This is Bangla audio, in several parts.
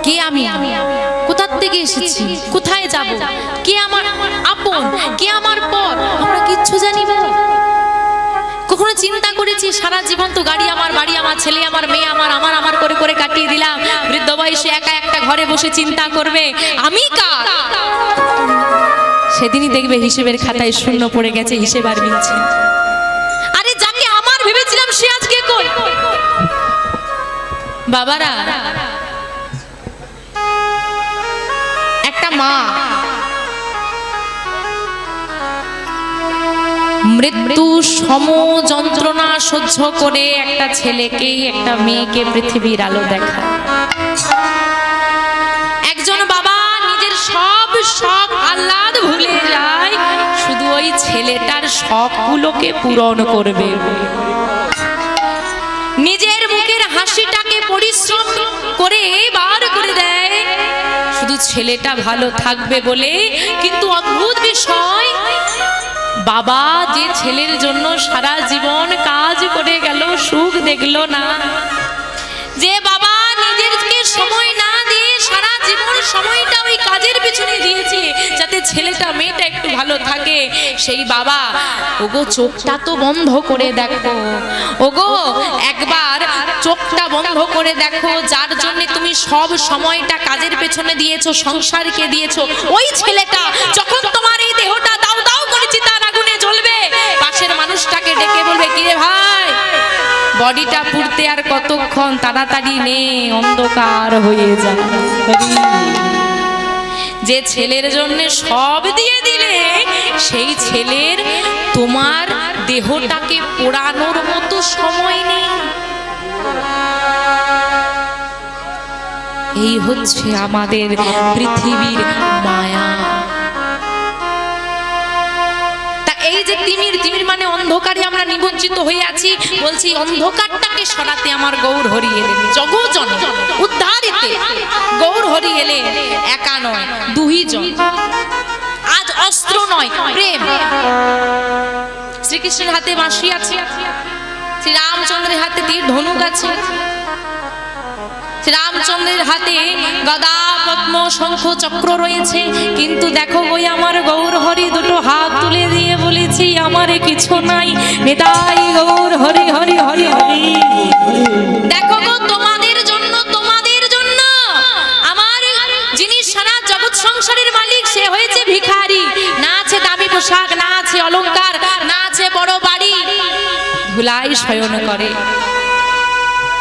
কে আমি, কোথা থেকে এসেছি, কোথায় যাব, কে আমার আপন, কে আমার পর, আমরা কিচ্ছু জানি না। কখনো চিন্তা করেছি সারা জীবন তো গাড়ি আমার, বাড়ি আমার, ছেলে আমার, মেয়ে আমার, আমার আমার করে করে কাটিয়ে দিলাম। বৃদ্ধ বয়সে একা একটা ঘরে বসে চিন্তা করবে আমি কার। সেদিনই দেখবে হিসেবের খাতায় শূন্য পড়ে গেছে, হিসেব আর মিলছে। আরে যাকে আমার ভেবেছিলাম সে আজকে কই। বাবারা, একটা মা মৃত্যু সম যন্ত্রণা সহ্য করে একটা ছেলেকে, একটা মেয়েকে পৃথিবীর আলো দেখায়। একজন বাবা নিজের সব শখ আহ্লাদ ভুলে যায় শুধু ওই ছেলেটার শখগুলোকে পূরণ করবে। নিজের মুখের হাসিটাকে পরিশ্রম করে বার করে দেয় শুধু ছেলেটা ভালো থাকবে বলে। কিন্তু অদ্ভুত বিষয়, বাবা যে ছেলের জন্য সারা জীবন কাজ করে গেল, সুখ দেখলো না, যে বাবা নিজেরকে সময় না দিয়ে সারা জীবন সময়টা ওই কাজের পিছনে দিয়েছে যাতে ছেলেটা মেয়েটা একটু ভালো থাকে, সেই বাবা ওগো চোখটা তো বন্ধ করে দেখো, ওগো একবার চোখটা বন্ধ করে দেখো, যার জন্য তুমি সব সময়টা কাজের পেছনে দিয়েছো, সংসারকে দিয়েছো, ওই ছেলেটা যখন তোমার এই দেহটা দাও দাও করেছি তার আগুনে জ্বলবে, পাশের মানুষটাকে ডেকে বলবে কিরে ভাই বডিটা পুড়তে আর কতক্ষণ, তাড়াতাড়ি নে অন্ধকার হয়ে যায়। যে ছেলের জন্য সব দিয়ে দিলে সেই ছেলের তোমার দেহটাকে পোড়ানোর মতো সময় নেই। এই হচ্ছে আমাদের পৃথিবীর মায়া। এই যে তিমির, তিমির মানে অন্ধকারে আমরা নিমজ্জিত হয়ে আছি, বলছি অন্ধকারটাকে সরাতে আমার গৌর হরি এলেন, জগজন উদ্ধারিতে গৌর হরি এলেন। একা নয়, দুইজন। আজ অস্ত্র নয়, প্রেম। শ্রীকৃষ্ণের হাতে বাঁশি আছে, শ্রী রামচন্দ্রের হাতে তীর ধনুক আছে, রামচন্দ্রের হাতে গদা পদ্ম শঙ্খ চক্র রয়েছে, কিন্তু দেখো ওই আমার গৌর হরি দুটো হাত তুলে দিয়ে বলেছি আমারে কিছু নাই, নিতাই গৌর হরি হরি হরি হরি। দেখো গো তোমাদের জন্য, তোমাদের জন্য আমার যিনি সারা জগৎ সংসারের মালিক সে হয়েছে ভিখারি, না আছে দামি পোশাক, না আছে অলংকার, না আছে বড় বাড়ি, ধুলাই শয়ন করে,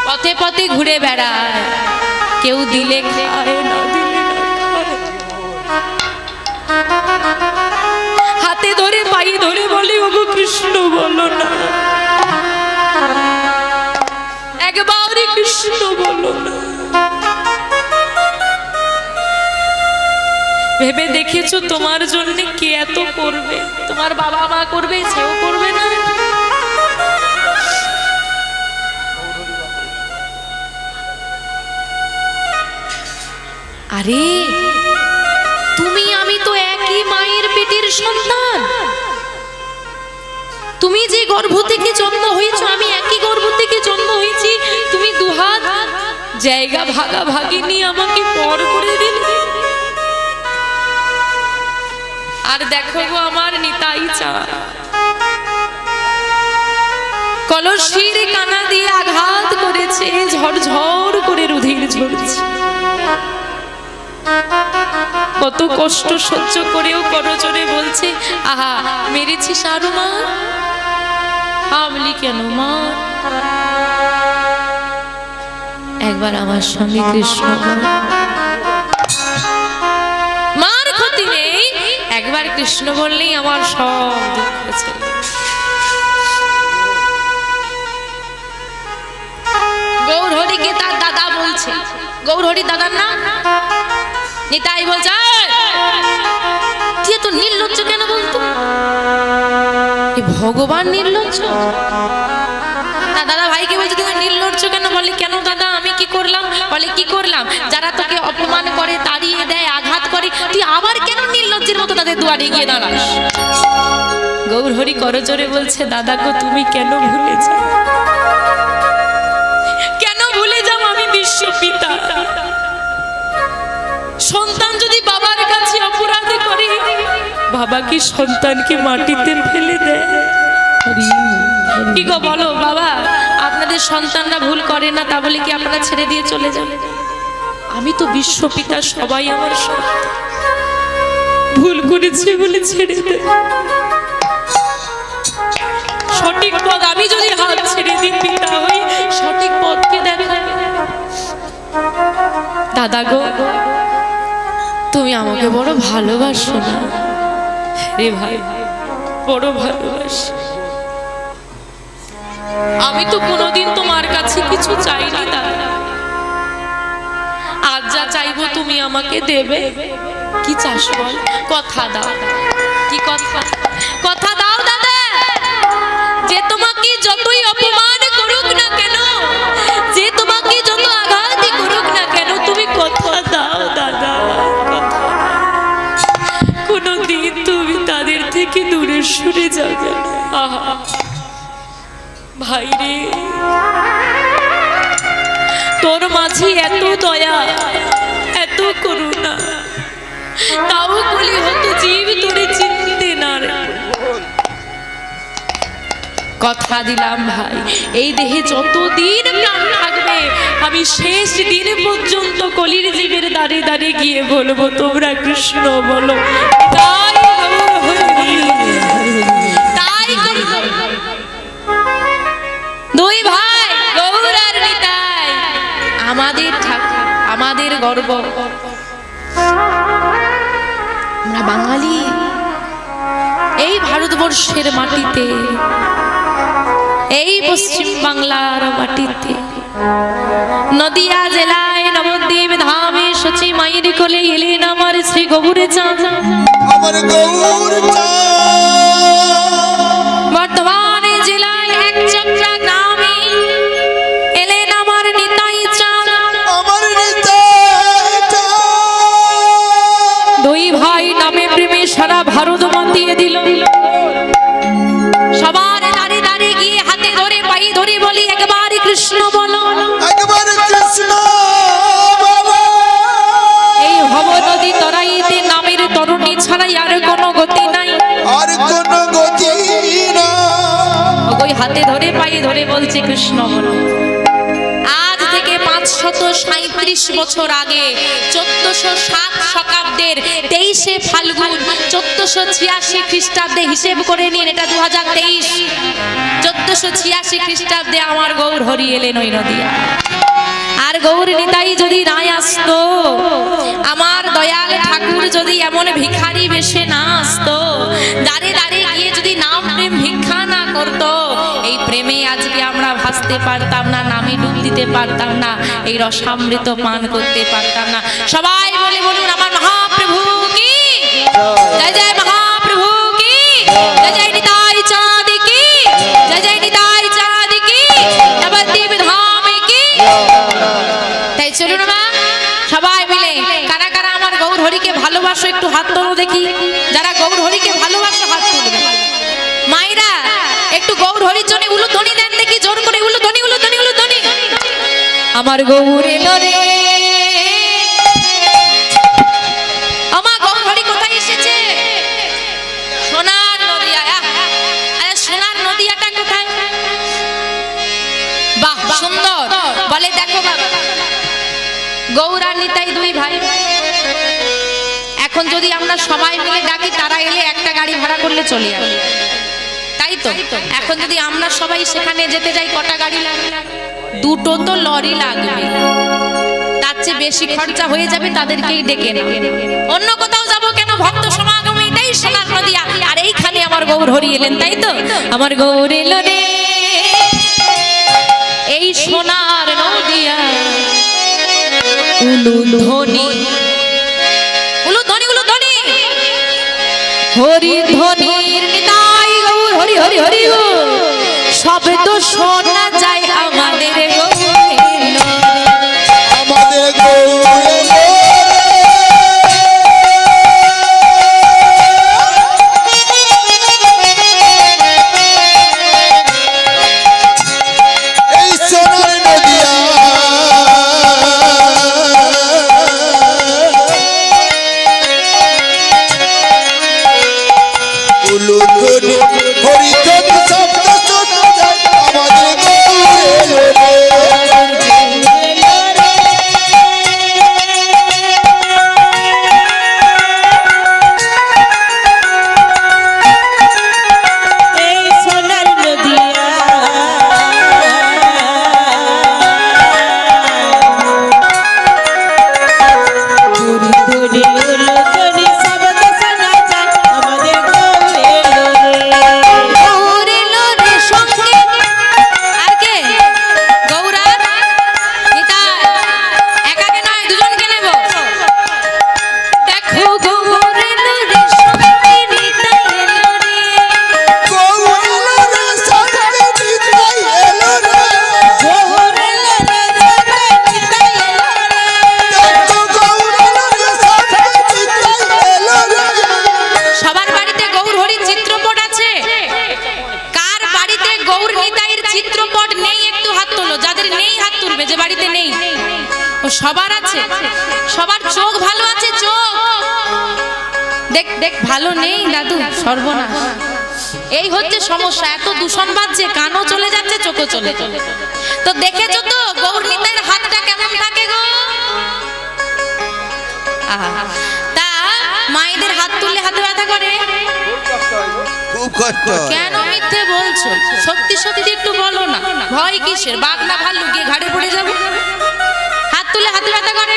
পথে পথে ঘুরে বেড়ায়, কেউ দিলে খায় না দিলে হাতে ধরে পাই ধরে বলে ওগো কৃষ্ণ বলো না, একবারই কৃষ্ণ বলো না। ভেবে দেখেছো তোমার জন্য কে এত করবে? তোমার বাবা মা করবে, সেও করবে না? আরে তুমি আমি তো একই মায়ের পেটের সন্তান, তুমি যে গর্ভ থেকে জন্ম হয়েছো আমি একই গর্ভ থেকে জন্ম হয়েছি, তুমি দুহাত জায়গা ভাগাভাগি নিয়ে আমাকে পর করে দিলে। আর দেখো গো আমার নিতাই চাঁদ কলসির কানা দিয়ে আঘাত করেছে, ঝরঝর করে রুধির ঝরছে, কত কষ্ট সহ্য করেও করজোরে বলছে আহা মেরেছি সারু মা, আমলি কেন মা? একবার আমার সঙ্গে কৃষ্ণ মার ক্ষতি নেই, একবার কৃষ্ণ বললেই আমার সব দুঃখ ছিল। গৌর হরিকে তার দাদা বলছে, গৌর হরি দাদার নাম নিতাই বলছে তুই তো নির্লজ্জ কেন বলতো? ভগবান নির্লজ্জ? দাদা ভাইকে বলছে তুমি নির্লজ্জ কেন? বলে কেন দাদা আমি কি করলাম? বলে কি করলাম? যারা তোকে অপমান করে, তাড়িয়ে দেয়, আঘাত করে, তুই আবার কেন নির্লজ্জের মতো তাদের দুয়ারে গিয়ে দাঁড়াস? গৌর হরি করজোরে বলছে দাদা গো তুমি কেন ভুলে যাও, কেন ভুলে যাও আমি বিশ্বপিতা, বাবা কি সন্তানকে মাটিতে ফেলে দেয়? কি গো বলো বাবা, আপনাদের সন্তানরা ভুল করে না তা বলে কি আপনারা ছেড়ে দিয়ে চলে যান? আমি তো বিশ্বপিতা, সবাই আমার সন্তান, ভুল করেছে বলে ছেড়ে দেয়। সঠিক পথ আমি যদি হাত ছেড়ে দিই পিতা হই, সঠিক পথকে দেখা। দাদা গো, তুমি আমাকে বড় ভালোবাসো না রে ভাই, বড় ভালোবাসি। আমি তো কোনোদিন তোমার কাছে কিছু চাইনি দাদা, আজ যা চাইবো তুমি আমাকে দেবে। কি চাস বল, কথা দাও। কি কথা? কথা দাও দাদা, যে তোমাকে যতই অপমান করুক না কেন, যে তোমাকে যত আঘাত করুক না কেন, তুমি কথা দাও দাদা। কোনদিন তুমি তাদের থেকে দূরে সরে যাবে না। ভাই রে, তোর মাঝে এত দয়া, এত করুণা, তাও বলি হতো জীব তোরে চিনতে না রে। কথা দিলাম ভাই, এই দেহে যতদিন প্রাণ থাকবে, আমি শেষ দিন পর্যন্ত কলির জীবের দাঁড়ে দাঁড়ে গিয়ে বলবো তোমরা কৃষ্ণ বলো। তাই দুই ভাই গৌর আর নিতাই আমাদের ঠাকুর, আমাদের গর্ব। আমরা বাঙালি, এই ভারতবর্ষের মাটিতে, এই পশ্চিম বাংলার মাটিতে, নদিয়া জেলায় নবদ্বীপ ধামে সচি মায়ের কোলে এলেন আমার শ্রী গৌরে চাঁদ। আমার গৌর বর্তমানে জেলায় একচক্রা গ্রামে এলেন আমার নিতাই চাঁদ। আমার নিতাই চাঁদ। দুই ভাই নামে প্রেমে সারা ভারত মাতিয়ে দিল। সবার দাঁড়ে দাঁড়ে গিয়ে হাতে ধরে পায়ে ধরে বলি একবার কৃষ্ণ বলো, একবার কৃষ্ণ বলো। এই ভব নদী তরাইতে নামের তরুণী ছাড়াই আর কোনো গতি নাই, আর কোনো গতি না। ওই হাতে ধরে পায়ে ধরে বলছে কৃষ্ণ বলো। আজ থেকে 537 বছর আগে 1407 শতাব্দের 23শে ফাল্গুন 1486 খ্রিস্টাব্দে হিসেব করে নিন, এটা 2023। 1486 খ্রিস্টাব্দে আমার গৌর হরি এলেন ওই নদিয়া। আর গৌর নিতাই যদি নাই আসতো, আমার দয়াল ঠাকুর যদি এমন ভিখারি বেশে না আসতো, দাঁড়ে দাঁড়ে গিয়ে যদি নাম প্রেম ভিক্ষা না করতো, এই প্রেমে আজকে আমরা ভাসতে পারতাম না, নামে ডুব দিতে পারতাম না, এই রসামৃত পান করতে পারতাম না। সবাই বলে বলুন আমার মহাপ্রভু কি জয়, জয় মহাপ্রভু কি জয়, জয় নিতাই চাঁদ কি জয়, জয় নিতাই চাঁদ কি নবদ্বীপ ধাম কি। তাই চলুন মা সবাই মিলে, কারা কারা আমার গৌর হরিকে ভালোবাসো একটু হাত তোলো দেখি। যারা গৌর হরিকে ভালোবাসো হাত তুলবে। মায়েরা একটু গৌর হরির জন্য উলুধ্বনি দেন দেখি, জোর করে উলুধ্বনি উলুধ্বনি উলুধ্বনি। আমার গৌর এলো রে, আমার গৌর হরি কোথায় এসেছে? সোনার নদিয়া। আরে সোনার নদিয়াটা কোথায়? বাহ সুন্দর। বলে দেখো বাবা, গৌর আর নিতাই দুই ভাই, এখন যদি আমরা সবাই মিলে ডাকি, তারা এলে একটা গাড়ি ভাড়া করলে চলে যাবে, তাই তো? এখন যদি আমরা সবাই সেখানে যেতে যাই, কটা গাড়ি লাগবে? দুটো তো লরি লাগবে। তার চেয়ে বেশি খরচা হয়ে যাবে, তাদেরকেই ডেকে নেবে। অন্য কোথাও যাবো কেন? ভক্ত সমাগম এটাই সোনার নদিয়া, আর এইখানে আমার গৌর হরি এলেন, তাই তো? আমার গৌর এলো রে এই সোনার নদিয়া। উলুধ্বনি উলুধ্বনি উলুধ্বনি, হরি ধ্বনির নিতাই গৌর হরি হরি হরি গো, শব্দ শোনা যায় আমাদের আমাদের গৌর এলো। এই সোনার নদিয়া বাড়িতে নেই, ও সবার আছে, সবার চোখ ভালো আছে, চোখ দেখ দেখ ভালো নেই দাদু, সর্বনাশ। এই হচ্ছে সমস্যা, এত দূষণ বাজছে, কানও চলে যাচ্ছে, চোখও চলে চলে। তো দেখেছো তো গৌরনীতার হাতটা কেমন থাকে গো? তা মায়েদের হাত তুললে হাতে ব্যথা করে? খুব কষ্ট। কেন মিথ্যে বলছো? সত্যি সত্যি একটু বলো না, ভয় কিসের? বাঘ না ভাল্লুক গিয়ে ঘাড়ে পড়ে যাবে? হাত তুললে হাতে ব্যথা করে।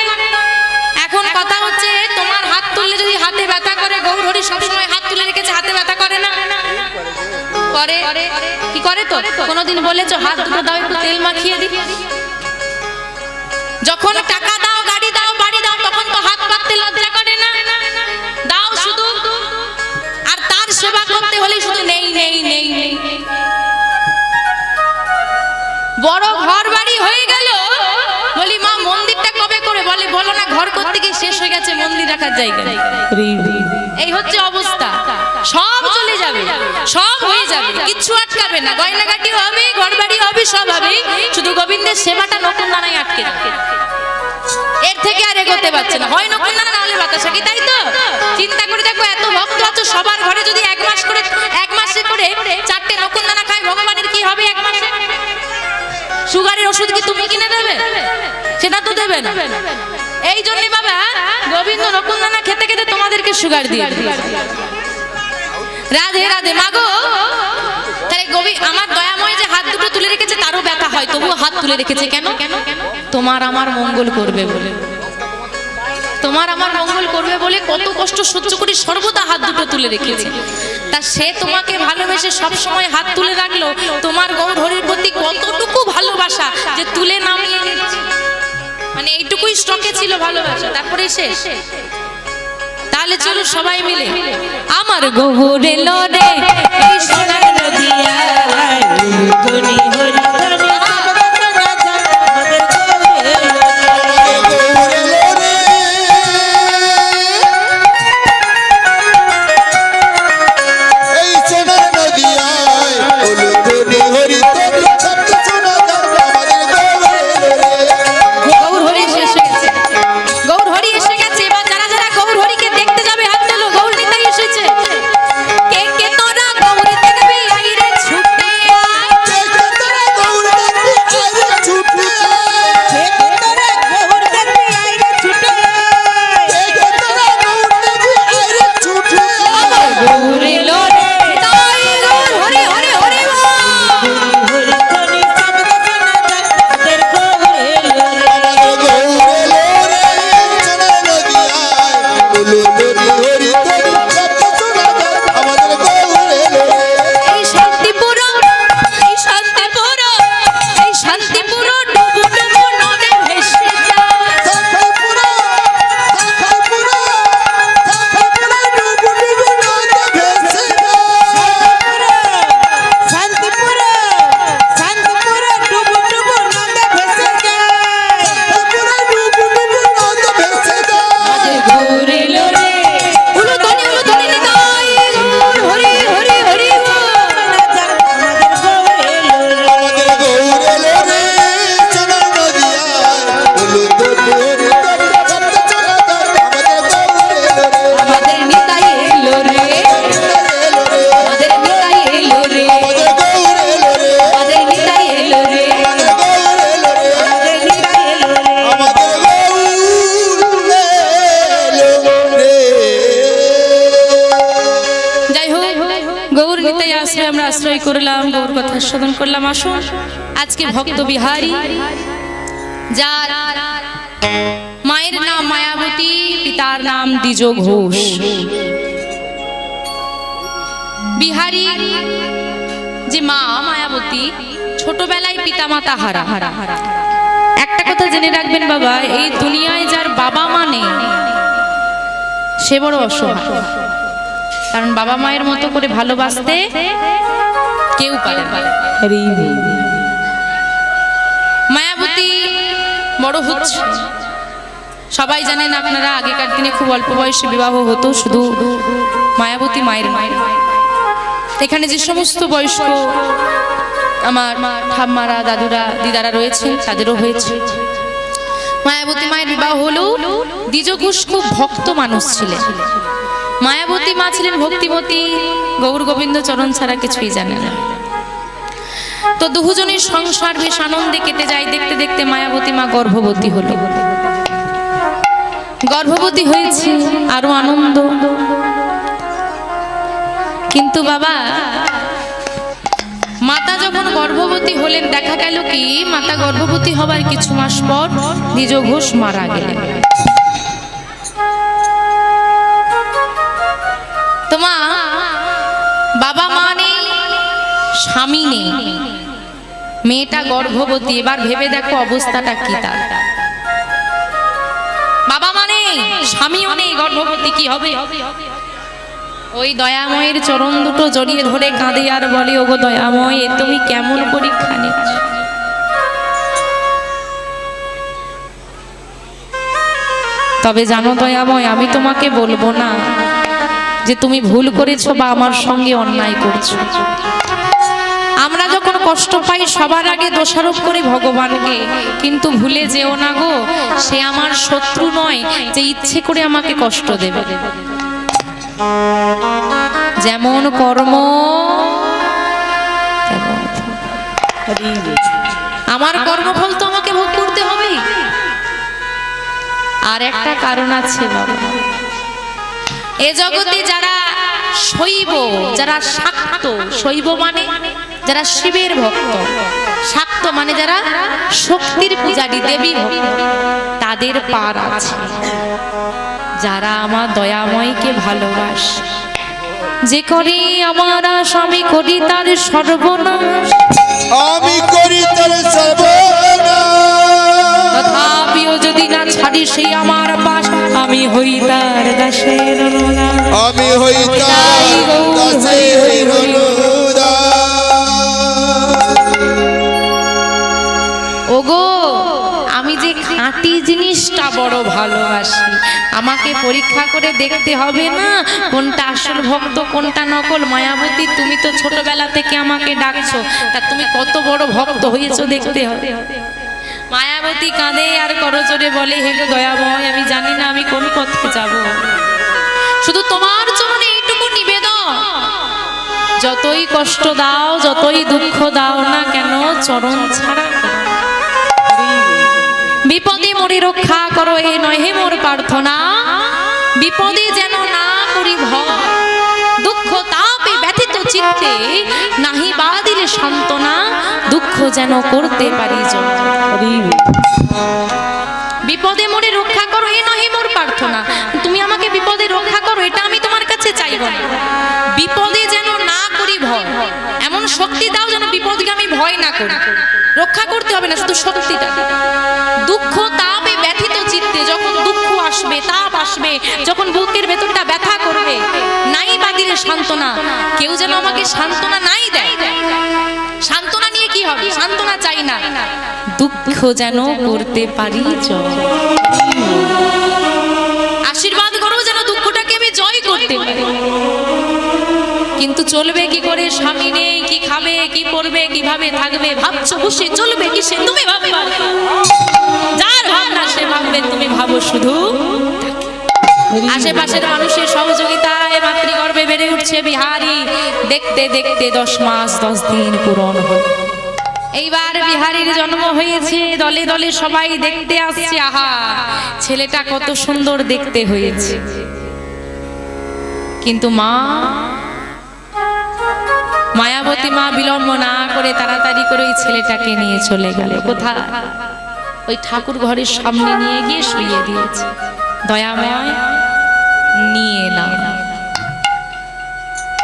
এখন কথা হচ্ছে তোমার হাত তুললে যদি হাতে ব্যথা করে, গৌরহরি সবসময় হাত তুলে রেখেছে, হাতে ব্যথা করে না? করে। কি করে? তো কোনোদিন বলেছো হাত দুটো দাও একটু তেল মাখিয়ে দিই? যখন টাকা দাও, গাড়ি দাও, বাড়ি দাও, তখন তো হাত পাততে লজ্জা করে না? দাও শুধু, আর তার সেবা করতে হলে শুধু নেই নেই নেই নেই। বড় ঘর বাড়ি হয়ে গেল, বলি মা মন্দিরটা কবে করে? বলে বলো না, ঘর করতে গিয়ে শেষ হয়ে গেছে, মন্দির রাখার জায়গা। এই হচ্ছে অবস্থা, সব চলে যাবে, সব হয়ে যাবে, কিচ্ছু আটকাবে না, গয়নাগাটি হবে, ঘর বাড়ি হবে, সব হবে, শুধু গোবিন্দের সেবাটা নতুন দানায় আটকে যাবে। এর থেকে আর এগোতে পারছে না, হয় নকুন দানা, না হলে বাতাসা। কি তাই তো? চিন্তা করে দেখো, এত ভক্ত আছো, সবার ঘরে যদি এক মাসে করে 4টে নকুন দানা খায়, ভগবানের কি হবে এক মাসে? সুগারের ওষুধ কি তুমি কিনে দেবে? সেটা তো দেবে না। এই জন্য বাবা গোবিন্দ নকুন দানা খেতে খেতে তোমাদেরকে সুগার দিয়ে। রাধে রাধে মাগো। তাহলে আমার দয়াময় যে হাত দুটো তুলে রেখেছে, তারও ব্যথা হয়, তবুও হাত তুলে রেখেছে কেন? তোমার আমার মঙ্গল করবে বলে, তোমার আমার মঙ্গল করবে বলে কত কষ্ট সহ্য করে সর্বদা হাত দুটো তুলে রেখেছে। তা সে তোমাকে ভালোবেসে সব সময় হাত তুলে রাখলো, তোমার গৌরহরির প্রতি কতটুকু ভালোবাসা যে তুলে নামিয়ে নিচ্ছে, মানে এইটুকুই স্টকে ছিল ভালোবাসা, তারপরে শেষ। তাহলে চলো সবাই মিলে আমার গৌর এলো রে, এই সোনার নদিয়া ধনী হরি ধনী। আশ্রয় করলাম, গৌর কথা সাধন করলাম। আসুন আজকে ভক্ত বিহারী, যার মায়ের নাম মায়াবতী, পিতার নাম দ্বিজ ঘোষ। বিহারী যে মা মায়াবতী, ছোটবেলায় পিতামাতা হারা। একটা কথা জেনে রাখবেন বাবা, এই দুনিয়ায় যার বাবা মা নেই সে বড় অসহায়, কারণ বাবা মায়ের মতো করে ভালোবাসতে কেউ পারে না। মায়াবতী বড় হচ্ছে, সবাই জানেন আপনারা, আগেকার দিনে খুব অল্প বয়সে বিবাহ হতো, শুধু মায়াবতী মায়ের মায়ের। এখানে যে সমস্ত বয়স্ক আমার ঠাম্মারা, দাদুরা, দিদারা রয়েছে, তাদেরও হয়েছে। মায়াবতী মায়ের বিবাহ হলো। দ্বিজ ঘোষ খুব ভক্ত মানুষ ছিলেন। মায়াবতী মা ছিলেন ভক্তিমতী, গৌর গোবিন্দ চরণ ছাড়া কিছুই জানে না। তো দুজনের সংসার বেশ আনন্দে কেটে যায়। দেখতে দেখতে মায়াবতী মা গর্ভবতী হলো। গর্ভবতী হয়েছে, আরো আনন্দ। কিন্তু বাবা, মাতা যখন গর্ভবতী হলেন, দেখা গেল কি মাতা গর্ভবতী হবার কিছু মাস পর দ্বিজ ঘোষ মারা গেলেন। তোমা বাবা মা নেই, স্বামী নেই, মেয়েটা গর্ভবতী। এবার ভেবে দেখো অবস্থাটা কি তার। বাবা মা নেই, স্বামীও নেই, গর্ভবতী, কি হবে? ওই দয়াময়ের চরণ দুটো জড়িয়ে ধরে কাঁদে আর বলে, ওগো দয়াময়, এ তুমি কেমন পরীক্ষা নিচ্ছ? তবে জানো দয়াময়, আমি তোমাকে বলবো না যে তুমি ভুল করেছো বা আমার সঙ্গে অন্যায় করছো। আমরা যখন কষ্ট পাই সবার আগে দোষারোপ করি ভগবানকে, কিন্তু ভুলে যেও না গো, সে আমার শত্রু নয় যে ইচ্ছে করে আমাকে কষ্ট দেবে। যেমন কর্ম তেমন ফল। আমার কর্মফল তো আমাকে ভোগ করতে হবে। আর একটা কারণ আছে বাবা, এ জগতে যারা শৈব, যারা শাক্ত, শৈব মানে যারা শিবের ভক্ত, শাক্ত মানে যারা শক্তির পূজারী, দেবী ভক্ত, তাদের পার আছে। যারা আমার দয়াময়কে ভালোবাসে, যে করে আমার স্বামী করি তার সর্বনাশ, আমি করি তার সর্বনাশ, তথাপিও যদি না ছাড়ি সেই আমার পাশ, আমি হই তার দাসের অনুদাস, আমি হই তার দাসের অনুদাস। ওগো, আমি যে খাঁটি জিনিসটা বড় ভালোবাসি, আমাকে পরীক্ষা করে দেখতে হবে না কোনটা আসল ভক্ত কোনটা নকল? মায়াবতী, তুমি তো ছোটবেলা থেকে আমাকে ডাকছো, তা তুমি কত বড় ভক্ত হয়েছো দেখতে হবে। মায়াবতী কাঁদে আর করজোরে বলে, হে গো দয়াময়, আমি জানি না আমি কোন পথে যাব, শুধু তোমার চরণে এইটুকু নিবেদন, যতই কষ্ট দাও, যতই দুঃখ দাও না কেন, চরণ ছাড়া বিপদে মোরে রক্ষা করো, এ নহে মোর প্রার্থনা। বিপদে যেন না করি ভয়, দুঃখ তাপে ব্যথিত চিত্তে নাহি বা দিলে সান্ত্বনা, দুঃখ যেন করতে পারি জয়। বিপদে মোরে রক্ষা করো, এ নহে মোর প্রার্থনা। তুমি আমাকে বিপদে রক্ষা করো, এটা আমি তোমার কাছে চাইব না। বিপদে যেন না করি ভয়, এমন শক্তি দাও যেন বিপদকে আমি ভয় না করি। রক্ষা করতে হবে না, শুধু শক্তিটা। দুঃখ তাপে ব্যথিত চিত্তে, যখন দুঃখ আসবে, তাপ আসবে, যখন বুকের ভেতরটা ব্যথা করবে, নাই বা দিলে সান্ত্বনা, কেউ যেন আমাকে সান্ত্বনা নাই দেয়। সান্ত্বনা নিয়ে কি হবে? সান্ত্বনা চাই না, দুঃখ যেন করতে পারি জয়। আশীর্বাদ করো যেন দুঃখটাকে আমি জয় করতে পারি। কিন্তু চলবে কি করে? স্বামী নেই, কি খাবে, কি পরবে, কিভাবে থাকবে, ভাবছো বসে চলবে কি সে? তুমি ভাবে, যার ভাবনা সে ভাববে, তুমি ভাবো শুধু। আশেপাশের মানুষের সহযোগিতায় মাতৃগর্ভে বেড়ে উঠছে বিহারী। দেখতে দেখতে 10 মাস 10 দিন পূরণ হল। এইবার বিহারীর জন্ম হয়েছে। দলে দলে সবাই দেখতে আসছে, আহা ছেলেটা কত সুন্দর দেখতে হয়েছে। কিন্তু মা, মায়াবতী মা বিলম্ব না করে তাড়াতাড়ি করে ওই ছেলেটাকে নিয়ে চলে গেল। কোথায়? ওই ঠাকুর ঘরের সামনে নিয়ে গিয়ে শুইয়ে দিয়েছে। দয়াময়, নিয়ে নাও।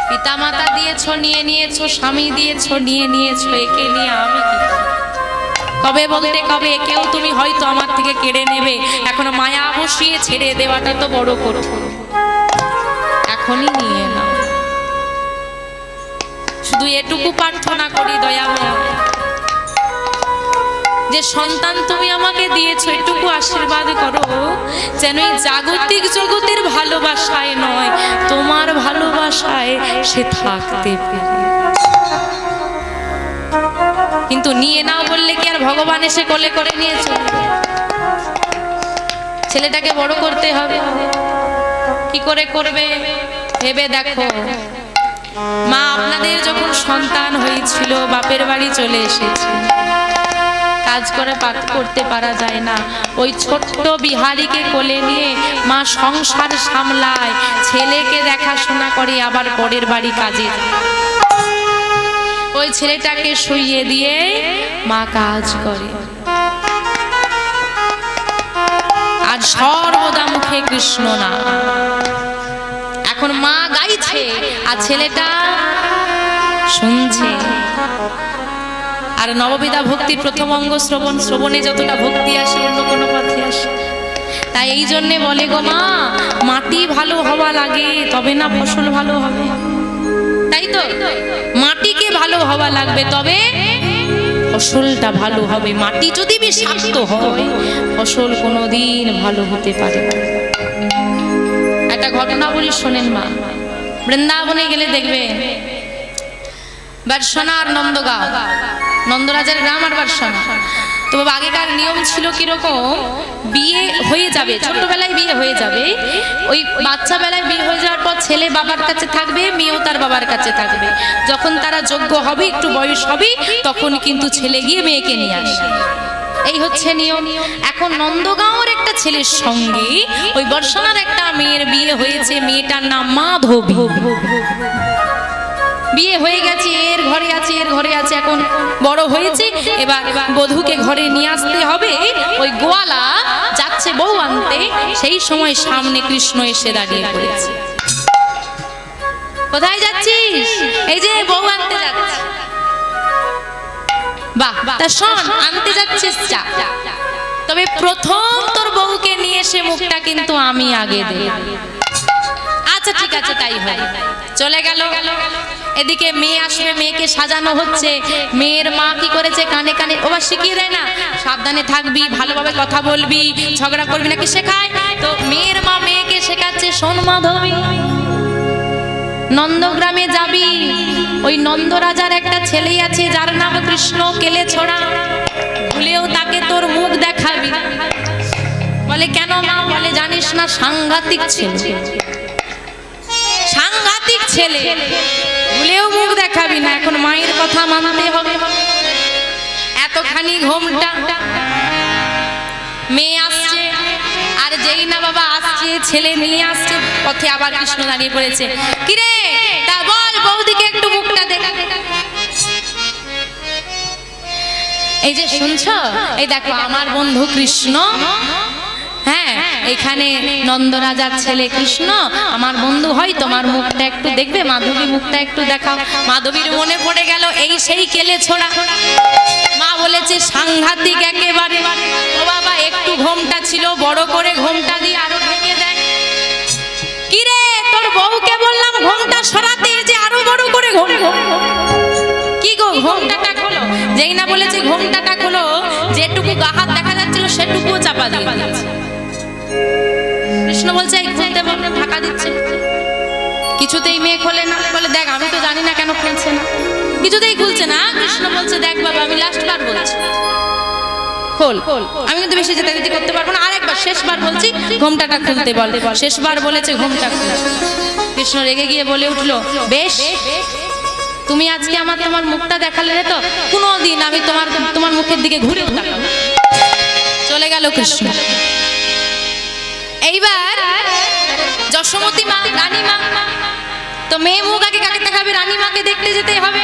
পিতা মাতা দিয়েছো, নিয়ে নিয়েছো, স্বামী দিয়েছো, নিয়ে নিয়েছো, একে নিয়ে আমি কি? কবে বলতে কবে? কেউ তুমি হয়তো আমার থেকে কেড়ে নেবে। এখন মায়া বসিয়ে ছেড়ে দেওয়াটা তো বড় কঠিন। এখনই নিয়ে নাও। শুধু এটুকু প্রার্থনা করি দয়াময়, যে সন্তান তুমি আমাকে দিয়েছো, এটুকু আশীর্বাদ করো যেন এই জাগতিক জগতের ভালোবাসায় নয়, তোমার ভালোবাসায় সে থাকতে পারে। কিন্তু নিয়ে নাও বললে কি আর ভগবান এসে কোলে করে নিয়েছে? ছেলেটাকে বড় করতে হবে। কি করে করবে ভেবে দেখো। মা আপনাদের যখন সন্তান হয়েছিল বাপের বাড়ি চলে এসেছে, কাজ করে করতে পারা যায় না, ওই ছোট্ট বিহারীকে কোলে নিয়ে মা সংসার সামলায়, ছেলেকে দেখাশোনা করে, আবার পরের বাড়ি কাজে। ওই ছেলেটাকে শুইয়ে দিয়ে মা কাজ করে, আর সর্বদা মুখে কৃষ্ণ না। এখন মা গাইছে আর ছেলেটা শুনছে। আর নববিধা ভক্তির প্রথম অঙ্গ শ্রবণ, শ্রবণে যতটা ভক্তি আসে অন্য কোনো পথে আসে। তাই এই জন্যে বলে গো মা, মাটি ভালো হওয়া লাগে তবে না ফসল ভালো হবে, তাই তো? মাটিকে ভালো হওয়া লাগবে তবে ফসলটা ভালো হবে। মাটি যদি বিষাক্ত হয় ফসল কোনোদিন ভালো হতে পারে না। একটা ঘটনা বলি শোনেন মা। বৃন্দাবনে গেলে দেখবে বার্সনা আর নন্দগাঁও, নন্দরাজার গ্রাম আর বার্সনা। তো বাবা আগেকার নিয়ম ছিল কিরকম, বিয়ে হয়ে যাবে, ছোটবেলায় বিয়ে হয়ে যাবে, ওই বাচ্চা বেলায় বিয়ে হয়ে যাওয়ার পর ছেলে বাবার কাছে থাকবে, মেয়েও তার বাবার কাছে থাকবে। যখন তারা যোগ্য হবে, একটু বয়স হবে, তখন কিন্তু ছেলে গিয়ে মেয়েকে নিয়ে আসে। এই হচ্ছে নিয়ম। এখন নন্দগাঁওর একটা ছেলের সঙ্গে ওই বর্ষণার একটা মেয়ের বিয়ে হয়েছে, মেয়েটার নাম মাধবী। বিয়ে হয়ে গেছে, এর ঘরে আছে, এর ঘরে আছে, এখন বড় হয়েছে, এবার বধূকে ঘরে নিয়ে আসতে হবে। ওই গোয়ালা যাচ্ছে বউ আনতে, সেই সময় সামনে কৃষ্ণ এসে দাঁড়িয়ে পড়েছে। কোথায় যাচ্ছিস? এই যে বউ আনতে যাচ্ছি। বাহ, তা শোন, আনতে যাচ্ছিস যা, তবে প্রথম তোর বউকে নিয়ে এসে মুখটা কিন্তু আমি আগে দেব। আচ্ছা ঠিক আছে, তাই হয়। চলে গেল। এদিকে মেয়ে আসবে, মেয়েকে সাজানো হচ্ছে। মেয়ের মা কি করেছে, কানে কানে ওবা শিখিয়ে দেয় না, সাবধানে থাকবি, ভালোভাবে কথা বলবি, ঝগড়া করবি নাকি শেখায়। তো মেয়ের মা মেয়েকে শেখাচ্ছে, শোন মাধবী, নন্দগ্রামে যাবি, ওই নন্দরাজার একটা ছেলে আছে যার নাম কৃষ্ণ কেলে ছোড়া, ভুলেও তাকে তোর মুখ দেখাবি। বলে কেন মা? বলে জানিস না, সাংঘাতিক ছেলে, সাংঘাতিক ছেলে, ভুলেও মুখ দেখাবি না। এখন মায়ের কথা মানতে হবে। এতখানি ঘোমটা, মেয়ে আসছে, আর যেই না বাবা আসছে, ছেলে নিয়ে আসছে, পথে আবার কৃষ্ণ দাঁড়িয়ে পড়েছে। কিরে, তা বল বৌদিকে একটু মুখটা দেখা। এই যে শুনছো, এই দেখো আমার বন্ধু কৃষ্ণ, হ্যাঁ এখানে নন্দরাজার ছেলে কৃষ্ণ আমার বন্ধু হয়, তোমার মুখটা একটু দেখবে, মাধবী মুখটা একটু দেখাও। মাধবীর মনে পড়ে গেল এই সেই কেলে ছোড়া। মা বলেছে সাংঘাতিক একেবারে। ও বাবা, একটু ঘোমটা ছিল, বড় করে ঘোমটা দিয়ে আরো ঢেকে দেয়। কি রে, তোর বউকে বললাম ঘোমটা সরাতে, যে আরো বড় করে ঘোমটা। কি গো, ঘোমটাটা খোলো। যেই না বলেছে ঘোমটাটা খোলো, যেটুকু গা হাত দেখা যাচ্ছিল সেটুকুও চাপা দিয়ে দিয়েছে। কৃষ্ণ বলছে এই খুলতে বললে ঢাকা দিচ্ছে, কিছুতেই মেয়ে খোলে না। বলে দেখ, আমি তো জানি না কেন খুলছে না, কিছুতেই খুলছে না। কৃষ্ণ বলছে দেখ বাবা, আমি লাস্ট বার বলছি, খোল, আমি কিন্তু বেশি যেতে করতে পারবো না, আরেকবার শেষবার বলছি, ঘোমটাটা খুলতে বল। শেষবার বলেছে ঘোমটা খুল। কৃষ্ণ রেগে গিয়ে বলে উঠলো, বেশ, তুমি আজকে আমার তোমার মুখটা দেখালে তো, কোনোদিন আমি তোমার মুখের দিকে ঘুরেও তাকাবো না। চলে গেল কৃষ্ণ। এইবার যশোমতী মা, রানী মা, তো মেয়ে মুখ আগে কাকে দেখাবে? রানী মাকে দেখতে যেতে হবে।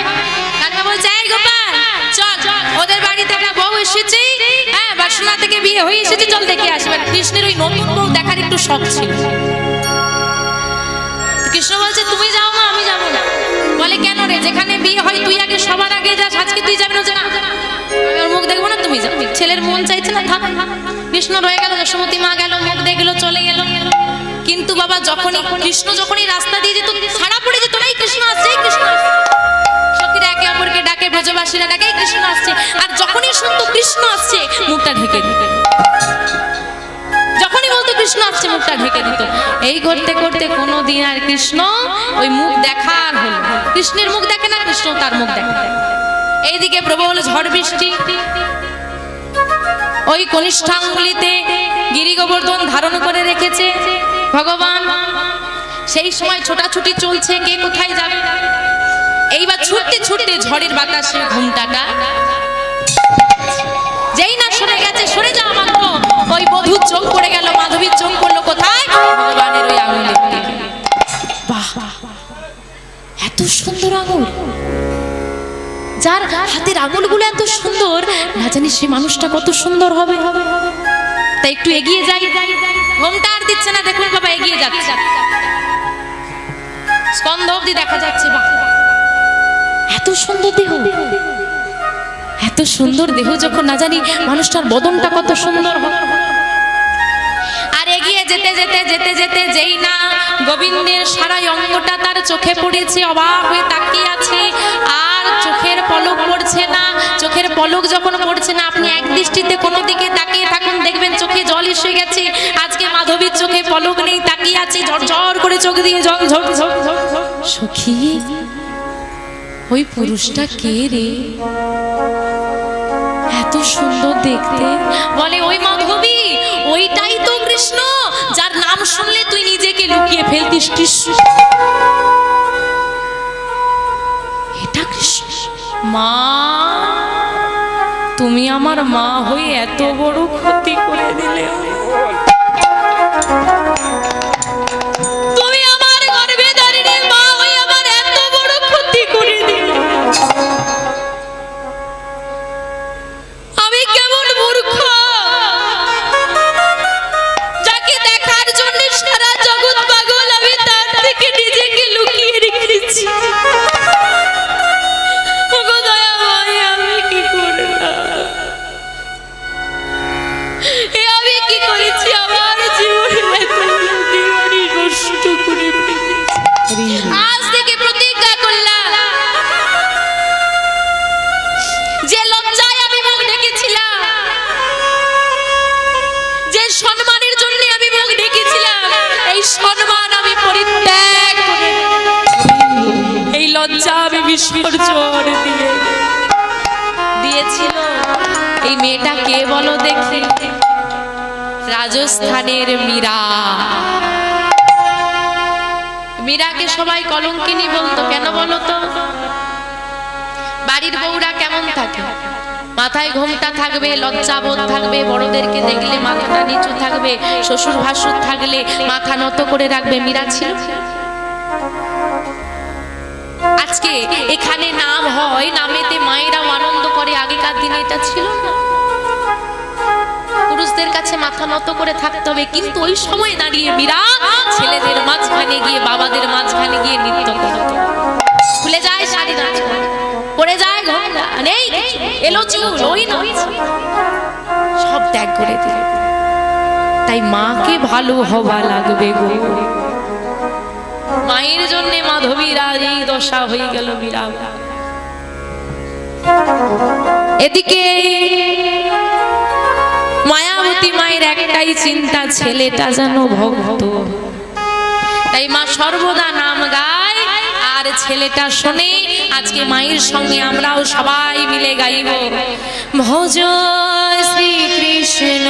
রানীমা বলছে এই গোপাল চল, ওদের বাড়িতে একটা বউ এসেছে, হ্যাঁ বার্সনা থেকে বিয়ে হয়ে এসেছে, চল দেখে আসবে। কৃষ্ণের ওই নতুন বউ দেখার একটু শখ ছিল। কৃষ্ণ বলছে তুমি যাও মা, আমি যাবো না। বলে কেন রে, যেখানে বিয়ে হয় তুই আগে সবার আগে যাস, আজকে তুই যাবি না? আমি ওর মুখ দেখবো না, তুমি যাও। ছেলের মন চাইছে না, থাক। কৃষ্ণ রয়ে গেল, যশোমতী মা গেল, মুখ দেখলো, চলে গেল। কিন্তু বাবা কৃষ্ণ যখনই রাস্তা দিয়ে যেত, ছাড়া পড়ে যেত না, কৃষ্ণ আসছে, কৃষ্ণ আসছে। সখীরা একে অপরকে ডাকে, ব্রজবাসীরা ডাকে কৃষ্ণ আসছে। আর যখনই শুনতো কৃষ্ণ আসছে, মুখটা ঢেকে দিত। যখনই বলতো কৃষ্ণ আসছে, মুখটা ঢেকে দিত। এই করতে করতে কোনোদিন আর কৃষ্ণ ওই মুখ দেখার হলো। কৃষ্ণের মুখ দেখে না, কৃষ্ণ তার মুখ দেখে। এইদিকে প্রবল ঝড় বৃষ্টি, ওই কনিষ্ঠাঙ্গুলিতে গিরি গোবর্ধন ধারণ করে রেখেছে ভগবান। সেই সময় ছোটাছুটি চলছে, কে কোথায় যাবে। এইবার ছুটতে ছুটতে ঝড়ের বাতাসে ঘুমটাটা যেই না সরে গেছে, সরে যাওয়া মাত্র ওই বধূর চোখ পড়ে গেল। মাধবীর চোখ পড়লো কোথায়? ভগবানের ওই আঙুলের দিকে। বাহ, এত সুন্দর আঙুল, যার হাতের আঙুলগুলো এত সুন্দর, না জানি সে মানুষটা কত সুন্দর হবে। তাই একটু এগিয়ে যাই। ঘুমটা আর দিচ্ছে না, দেখুন বাবা এগিয়ে যাচ্ছে, স্কন্ধ অবধি দেখা যাচ্ছে। বাহ, এত সুন্দর দেহ, এত সুন্দর দেহ যখন, না জানি মানুষটার বদনটা কত সুন্দর হবে। আর এগিয়ে যেতে যেতে যেতে যেতে যেই না গোবিন্দের সারা অঙ্গটা তার চোখে পড়েছে, অবাক হয়ে তাকিয়ে আছে। আর চোখের পলক পড়ছে না। চোখের পলক যখন পড়ছে না, আপনি এক দৃষ্টিতে কোনো দিকে তাকিয়ে থাকুন, দেখবেন চোখে জল এসে গেছে। আজকে মাধবীর চোখে পলক নেই, তাকিয়ে আছে, ঝরঝর করে চোখ দিয়ে জল ঝর ঝর। সখী, ওই পুরুষটা কে রে? এত সুন্দর দেখতে। বলে ওই মাধবী, ওইটাই তো কৃষ্ণ, যার নাম শুনলে তুই নিজেকে লুকিয়ে ফেলতিস। কৃষ্ণ, এটা কৃষ্ণ। মা, তুমি আমার মা হয়ে এত বড় ক্ষতি করে দিলে। তুমি আমার গর্ভে ধারিণী মা হয়ে আমার এত বড় ক্ষতি করে দিলে। আমি কেমন মূর্খ, যাকে দেখার জন্য সারা জগৎ পাগল, আমি তার থেকে নিজেকে লুকিয়ে রেখেছি। ওগো দয়াময়, আমি কি করলাম? আমি কি করেছি? আমার জীবনে এত জীবনই নষ্ট করে ফেলেছি। আজ থেকে প্রতিজ্ঞা করলাম, যে লজ্জায় আমি মুখ ঢেকেছিলাম, যে সম্মানের জন্য আমি মুখ ঢেকেছিলাম, এই সম্মান আমি পরিত্যাগ করে, এই লজ্জা আমি বিসর্জন দিয়েছিল। এই মেয়েটা কে বলো দেখি? রাজস্থানের মীরা। মীরাকে সবাই কলঙ্কিনী বলতো। কেন বলো তো? বাড়ির বউরা কেমন থাকে? মাথায় ঘোমটা থাকবে, লজ্জাবোধ থাকবে, বড়দেরকে দেখলে মাথাটা নিচু থাকবে, শ্বশুর ভাসুর থাকলে মাথা নত করে রাখবে। মীরা ছিল। আজকে এখানে নাম হয়, নামেতে মায়েরাও আনন্দ করে, আগেকার দিনে এটা ছিল না। পুরুষদের কাছে মাথা নত করে থাকতে হবে। কিন্তু ওই সময় দাঁড়িয়ে মীরা ছেলেদের মাঝখানে গিয়ে, বাবাদের মাঝখানে গিয়ে নৃত্য করত। খুলে যায় শাড়ি, নাচ পড়ে যায়, ঘোমটা নেই, এলো চুল, ওই নয়, সব ত্যাগ করে দিল। তাই মাকে ভালো হওয়া লাগবে গো। মায়ের জন্য মাধবীর আজ এই দশা হয়ে গেল। মীরা এদিকে মায়াবতী মায়ের একটাই চিন্তা, ছেলেটা যেন ভক্ত। তাই মা সর্বদা নাম গায় আর ছেলেটা শোনে। আজকে মায়ের সঙ্গে আমরাও সবাই মিলে গাইব, ভজ শ্রীকৃষ্ণ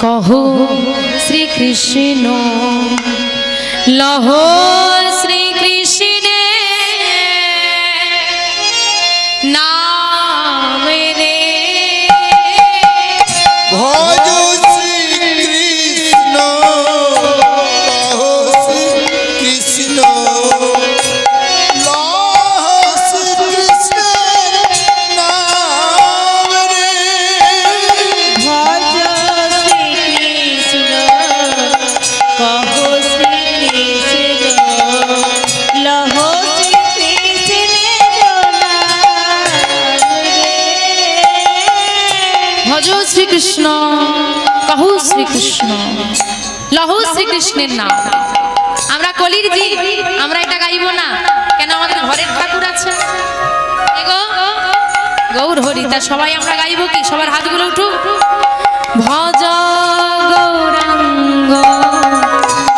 কহো শ্রীকৃষ্ণ, লহ শ্রীকৃষ্ণে নাম রে। ভজ শ্রীকৃষ্ণ, কহো শ্রীকৃষ্ণ, লহ শ্রীকৃষ্ণের নাম রে। ভজ শ্রীকৃষ্ণ, কহো শ্রীকৃষ্ণ, লহ শ্রীকৃষ্ণের নাম রে। ভজ শ্রীকৃষ্ণ, কহো শ্রীকৃষ্ণ, লহ শ্রীকৃষ্ণের নাম। আমরা কলির জি, আমরা এটা গাইব না কেন? আমাদের ঘরের ঠাকুর আছে গৌর হরি, তা সবাই আমরা গাইব কি? সবার হাতগুলো উঠুক। ভজ গৌরাঙ্গ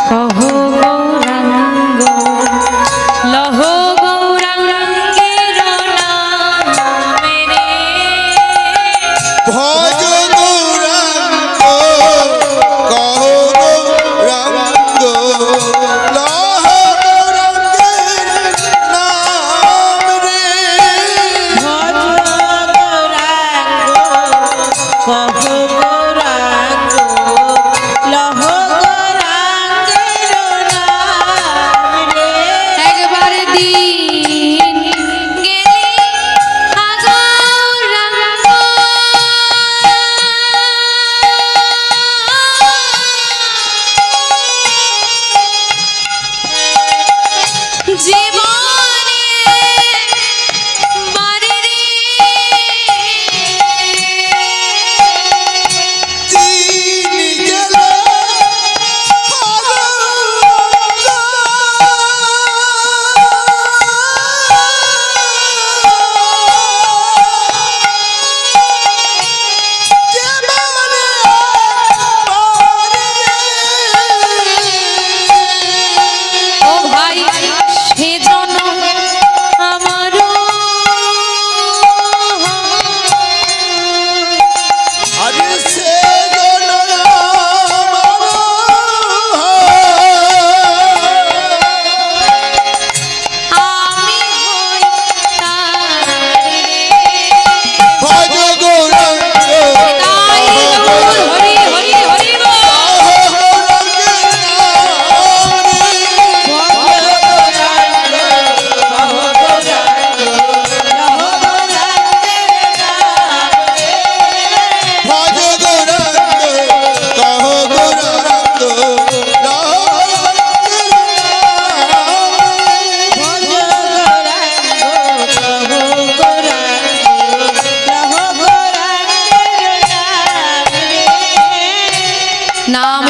কহো গৌরাঙ্গ, লহ গৌরাঙ্গের নাম রে। ভজ গৌরাঙ্গ,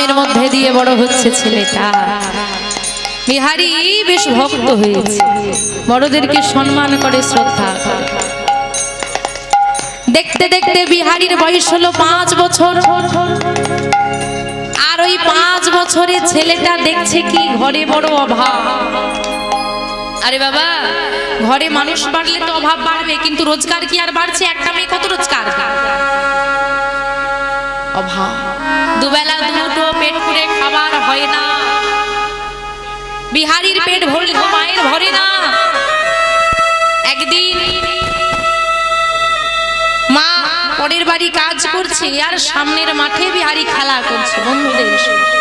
গ্রামের মধ্যে দিয়ে বড় হচ্ছে ছেলেটা। বিহারী বেশ ভক্ত হয়েছে, বড়দেরকে সম্মান করে, শ্রদ্ধা করে। দেখতে দেখতে বিহারীর বয়স হলো 5 বছর। আর ওই 5 বছরের ছেলেটা দেখছে কি ঘরে বড় অভাব। আরে বাবা, ঘরে মানুষ বাড়লে তো অভাব বাড়বে, কিন্তু রোজগার কি আর বাড়ছে? একটা মেয়ে কত রোজগার? অভাব। দুবেলা দুটো পেট পুরে খাবার হয় না। বিহারীর পেট ভরলে মায়ের ভরে না। একদিন মা পরের বাড়ি কাজ করছে, আর সামনের মাঠে বিহারী খেলা করছে বন্ধুদের সাথে।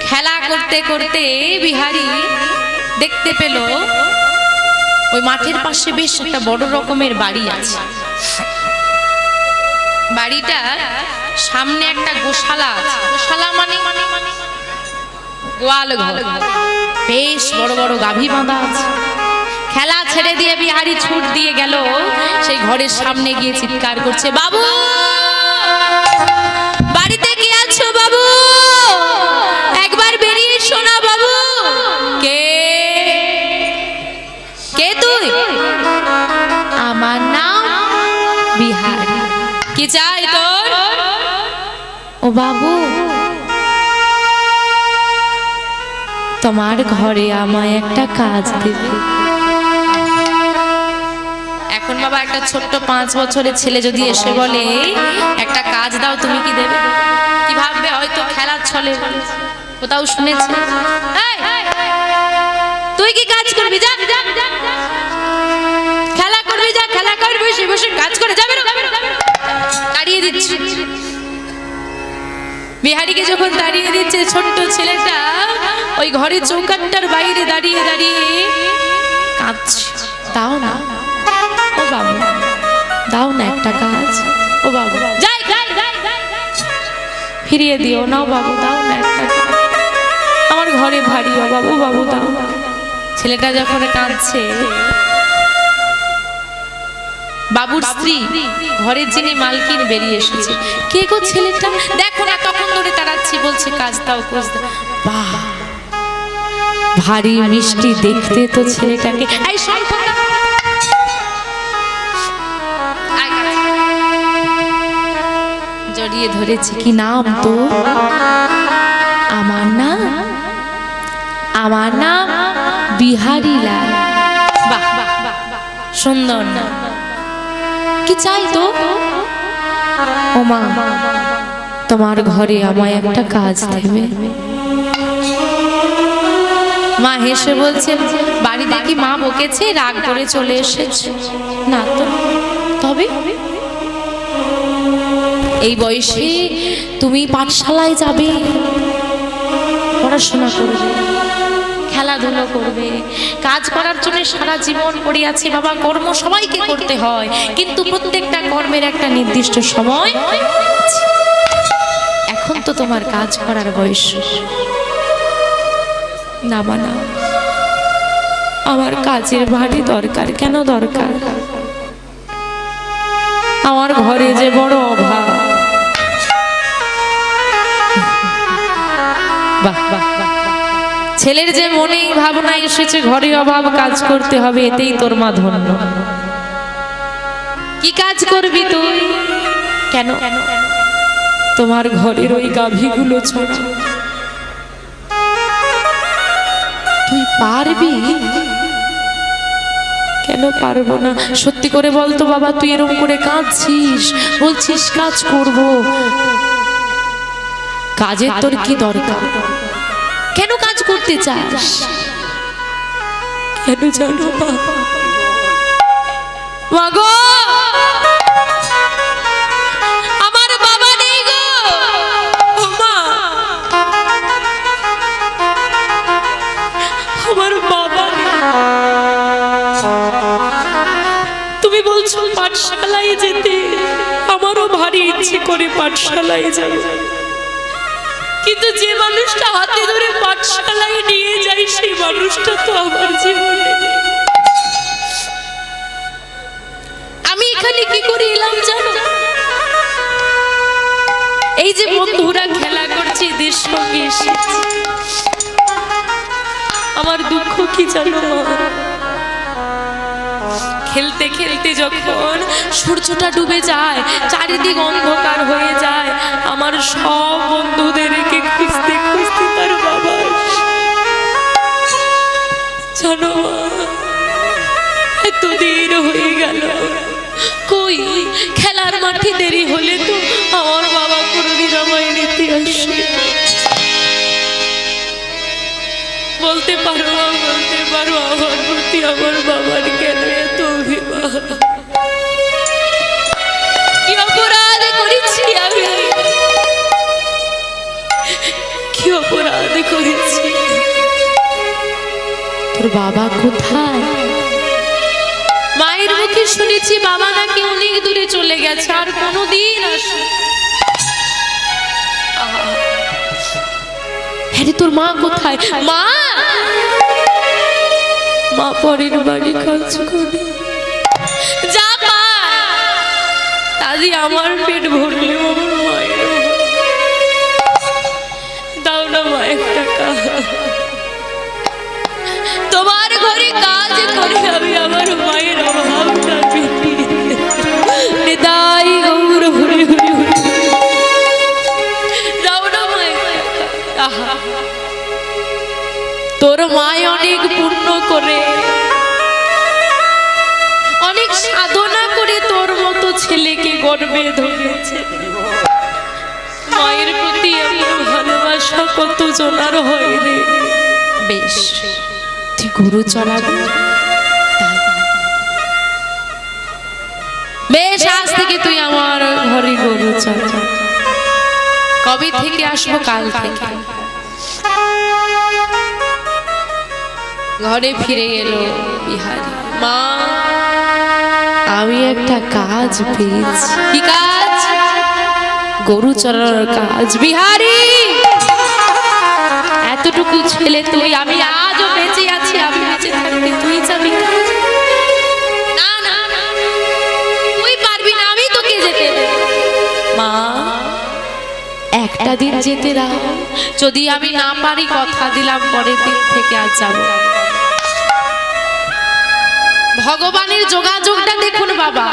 খেলা করতে করতে বিহারী দেখতে পেল ওই মাঠের পাশে বেশ একটা বড় রকমের বাড়ি আছে। বাড়িটা সামনে একটা গোশালা আছে। গোশালা মানে গোয়াল ঘর, বেশ বড় বড় গাভী বাঁধা আছে। খেলা ছেড়ে দিয়ে বিহারী ছুট দিয়ে গেল সেই ঘরের সামনে, গিয়ে চিৎকার করছে, বাবু বাড়িতে কে আছো বাবু? একবার বেরিয়ে এসো না বাবু। কে কে তুই? আমার নাম বিহারী। কি চাই তোর? ও বাবু, তোমার ঘরে আমায় একটা কাজ দেবে। এখন বাবা একটা ছোট্ট 5 বছরের ছেলে যদি এসে বলে একটা কাজ দাও, তুমি কি দেবে? কি ভাববে? হয়তো খেলার ছলে কোথাও শুনেছে। তুই কি কাজ করবি? যা খেলা করবি, যা খেলা করবি, বসে বসে কাজ করে যাবে। তাড়িয়ে দিচ্ছি। বিহারীকে যখন দাঁড়িয়ে দিচ্ছে, ছোট্ট ছেলেটা ওই ঘরের চৌকাঠটার বাইরে দাঁড়িয়ে দাঁড়িয়ে কাঁদছে। দাও না ও বাবু, দাও না একটা কাজ। ও বাবু, যাই ফিরিয়ে দিও না বাবু, দাও না একটা কাজ, আমার ঘরে ভারী। ও বাবু, বাবু দাও। ছেলেটা যখন কাঁদছে, বাবুর স্ত্রী, ঘরের যিনি মালকিন, বেরিয়ে এসেছে। কে গো ছেলেটা? দেখো না, তখন ধরে তাড়াচ্ছি, বলছে কাজ দাও, কাজ দাও। বাহ, ভারী মিষ্টি দেখতে তো ছেলেটাকে। জড়িয়ে ধরেছে। কি নাম তো? আমার নাম বিহারী লাল। বাহ, সুন্দর না? কি চাই তো? ও মা, তোমার ঘরে আমায় একটা কাজ দেবে। মা হেসে বলছে, বাড়িতে কি মা বকেছে? রাগ করে চলে এসেছে? না তো। তবে এই বয়সে তুমি পাঠশালায় যাবে, পড়াশোনা করবে, খেলাধুলো করবে। কাজ করার জন্য সারা জীবন পড়ে আছে বাবা। কর্ম সবাইকে করতে হয়, কিন্তু প্রত্যেকটা কর্মের একটা নির্দিষ্ট সময় আছে। এখন তো তোমার কাজ করার বয়স না। মানা, আমার কাজের ভারী দরকার। কেন দরকার? আমার ঘরে যে বড় অভাব। বাহ বাহ, ছেলের যে মনে ভাবনা এসেছে ঘরে অভাব, কাজ করতে হবে, এতেই তোর মা ধন্য। কি কাজ করবি তুই? কেন? তোমার ঘরের ওই গাভীগুলো ছোট, তুই পারবি? কেন পারবো না? সত্যি করে বলতো বাবা, তুই এরকম করে কাঁদছিস, বলছিস কাজ করব। কাজের তোর কি দরকার? কেন কাজ করতে চাস? কেন জানো মা গো, আমার বাবা নেই গো। মা, আমার বাবা। তুমি বলছো পাঠশালায় যেতে, আমারও ভারী ইচ্ছে করে পাঠশালায় যাবো, কিন্তু যে মানুষটা হাতে ধরে পাঠশালায় নিয়ে যায় সেই মানুষটা তো আমার জীবনে নেই। আমি এখানে কি করে এলাম জানো? এই যে বন্ধুরা খেলা করে বাচ্চাদের সঙ্গে এসেছি। আমার দুঃখ কি জানো মা, খেলতে খেলতে যখন সূর্যটা ডুবে যায়, চারিদিক অন্ধকার হয়ে যায়, আমার সব বন্ধুদেরকে খুঁজতে খুঁজতে তার বাবা জানো মা, এতদিন হয়ে গেল, কই খেলার মাঠে দেরি হলে তো আমার বাবা কোনোদিন আমায় নিতে আসে। বলতে পারো আমার প্রতি আমার বাবার কেন এত অভিমান? কি অপরাধ করেছি আমি, কি অপরাধ করেছি? তোর বাবা কোথায়? মায়ের মুখে শুনেছি বাবা নাকি অনেক দূরে চলে গেছে, আর কোনোদিন আসে। হ্যাঁ, তোর মা কোথায়? মা মা পরের বাড়ি কাজ করে, যা দাদি আমার পেট ভরলে আমার মায়ের, দাও না মা 1 টাকা, তোমার ঘরে কাজ করে আমি আমার মায়ের অভাবটা মিটিয়ে নিতাই গৌর হরি হরি হরি, দাও না মা 1 টাকা। তোর মায় অনেক পূর্ণ করে, অনেক সাধনা করে তোর মতো ছেলেকে গর্বে ধরেছে। মায়ের প্রতি আমার ভালোবাসা কত জনার হয় রে। বেশ, তুই গুরু চড়াবি, বেশ আজ থেকে তুই আমার ঘরে গরু চড়া। কবে থেকে আসবো? কাল থেকে। ঘরে ফিরে এলো বিহারি। মা, আমি একটা কাজ পেয়েছি। কি কাজ? গরু চড়ানোর কাজ। বিহারি, এতটুকু ছেলে তুই, আমি আজও বেঁচে আছি, আমি বেঁচে থাকতে তুই যাবি? না না, তুই পারবি না, আমি তোকে যেতে দেব। মা, একটা দিন যেতে দাও, যদি আমি না পারি কথা দিলাম পরের দিন থেকে আর যাবো। ভগবানের যোগাযোগটা দেখুন বাবা।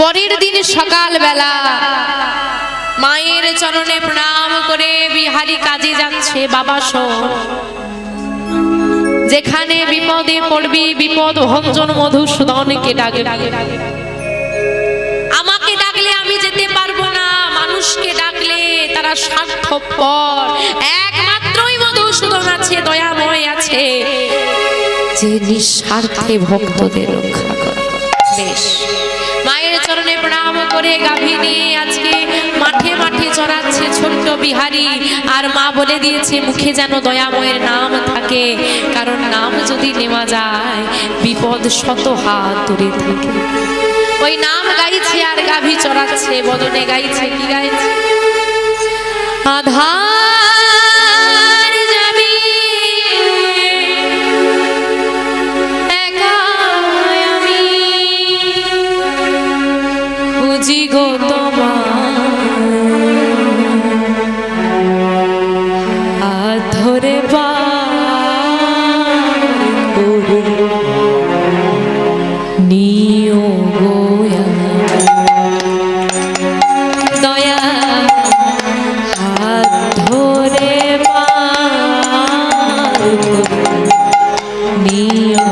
পরের দিন সকাল বেলা মায়ের চরণে প্রণাম করে বিহারি কাজে যাচ্ছে। বাবা শোন, যেখানে বিপদে পড়বি বিপদ ভঞ্জন মধুসূদনকে ডাকে। আমাকে ডাকলে আমি যেতে পারবো না, মানুষকে ডাকলে তারা স্বার্থপর। একমাত্রই মধুসূদন আছে, দয়াময় আছে, যে নিঃস্বার্থে ভক্তদের রক্ষা করে। বেশ, মায়ের চরণে প্রণাম করে গাভী নিয়ে আজকে মাঠে মাঠে চড়াচ্ছে ছোট্ট বিহারি। আর মা বলে দিয়েছে মুখে যেন দয়াময়ের নাম থাকে, কারণ নাম যদি নেওয়া যায় বিপদ শত হাত দূরে থাকে। ওই নাম গাইছে আর গাভী চড়াচ্ছে, বদনে গাইছে। কি গাইছে? আধার যাবি বুঝি গো তোমার ধরে নিও গোয়া দয়া হাত ধরে নিও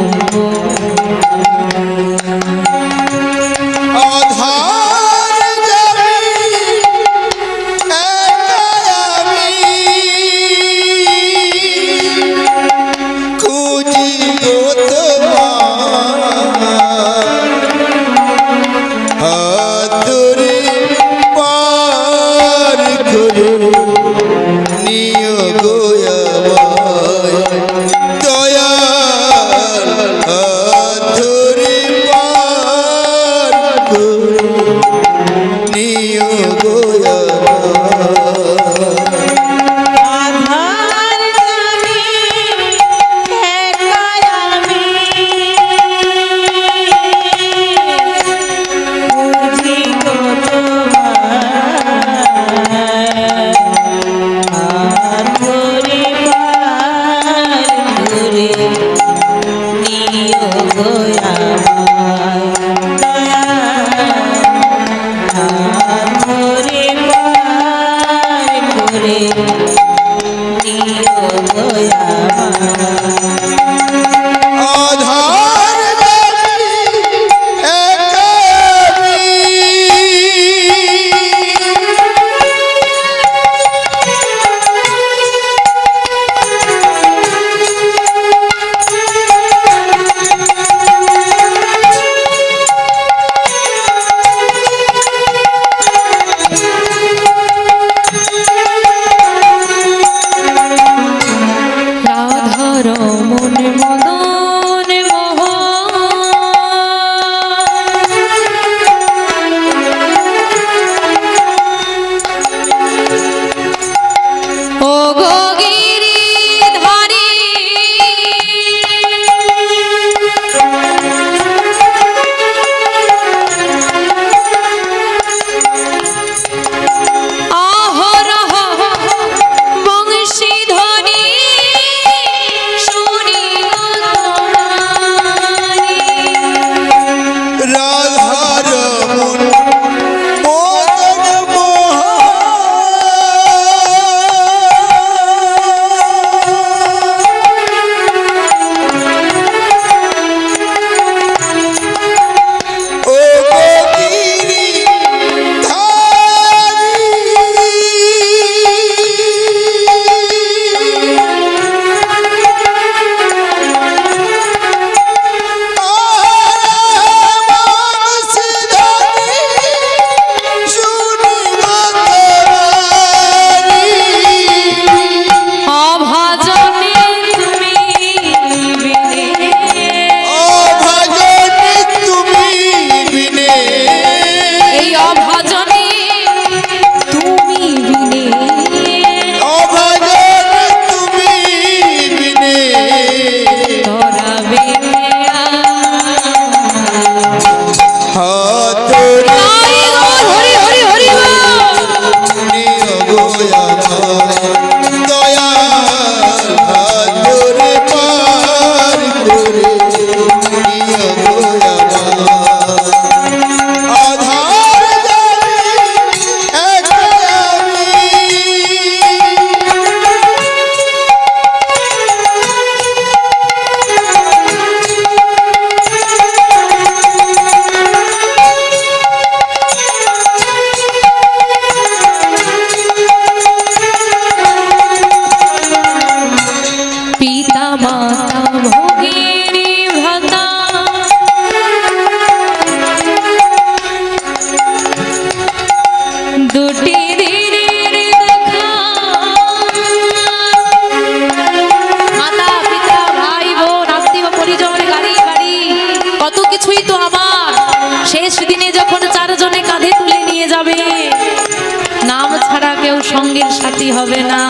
সঙ্গীর সাথী হবে না।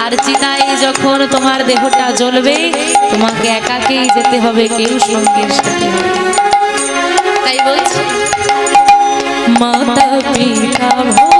আর চিতায় যখন তোমার দেহটা জ্বলবে, তোমাকে একাকেই যেতে হবে, কেউ সঙ্গীর সাথী হবে না। তাই বলছি মাতা পিতা